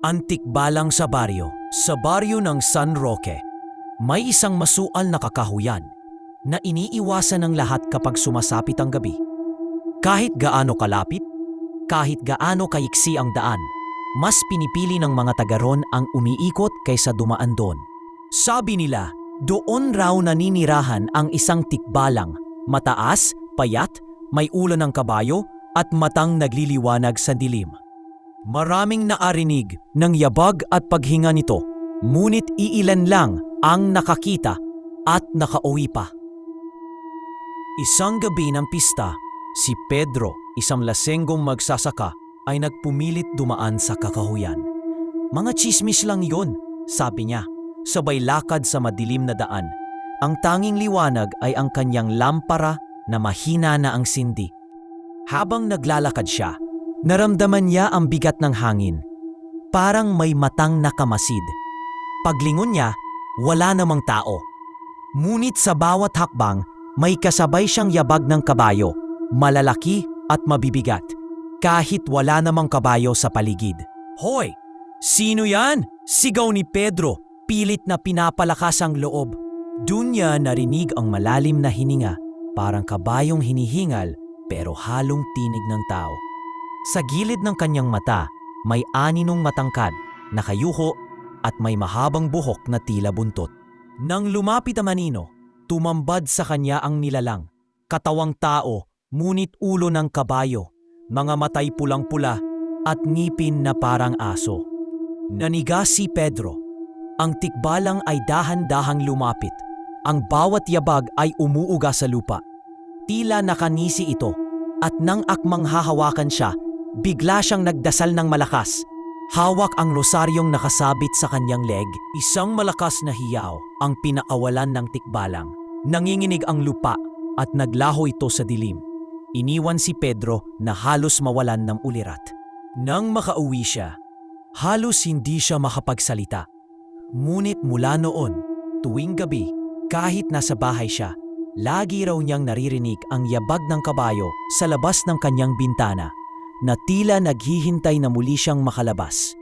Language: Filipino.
Antik balang sa baryo. Sa baryo ng San Roque, may isang masual na kakahuyan na iniiwasan ng lahat kapag sumasapit ang gabi. Kahit gaano kalapit, kahit gaano kaiksi ang daan, mas pinipili ng mga taga ron ang umiikot kaysa dumaan doon. Sabi nila, doon raw naninirahan ang isang tikbalang, mataas, payat, may ulo ng kabayo at matang nagliliwanag sa dilim. Maraming naarinig ng yabag at paghinga nito, ngunit iilan lang ang nakakita at nakauwi pa. Isang gabi ng pista, si Pedro, isang lasenggong magsasaka, ay nagpumilit dumaan sa kakahuyan. Mga tsismis lang yon, sabi niya, sabay lakad sa madilim na daan. Ang tanging liwanag ay ang kanyang lampara na mahina na ang sindi. Habang naglalakad siya, naramdaman niya ang bigat ng hangin. Parang may matang nakamasid. Paglingon niya, wala namang tao. Ngunit sa bawat hakbang, may kasabay siyang yabag ng kabayo, malalaki at mabibigat, kahit wala namang kabayo sa paligid. "Hoy! Sino yan?" sigaw ni Pedro, pilit na pinapalakas ang loob. Doon niya narinig ang malalim na hininga, parang kabayong hinihingal pero halong tinig ng tao. Sa gilid ng kanyang mata, may aninong matangkad, nakayuho at may mahabang buhok na tila buntot. Nang lumapit ang manino, tumambad sa kanya ang nilalang. Katawang tao, ngunit ulo ng kabayo, mga matay pulang-pula at ngipin na parang aso. Naniga si Pedro. Ang tikbalang ay dahan-dahang lumapit. Ang bawat yabag ay umuuga sa lupa. Tila nakanisi ito at nang akmang hahawakan siya, bigla siyang nagdasal ng malakas. Hawak ang rosaryong nakasabit sa kanyang leg. Isang malakas na hiyaw ang pinakawalan ng tikbalang. Nanginginig ang lupa at naglaho ito sa dilim. Iniwan si Pedro na halos mawalan ng ulirat. Nang makauwi siya, halos hindi siya makapagsalita. Ngunit mula noon, tuwing gabi, kahit nasa bahay siya, lagi raw niyang naririnig ang yabag ng kabayo sa labas ng kanyang bintana, na tila naghihintay na muli siyang makalabas.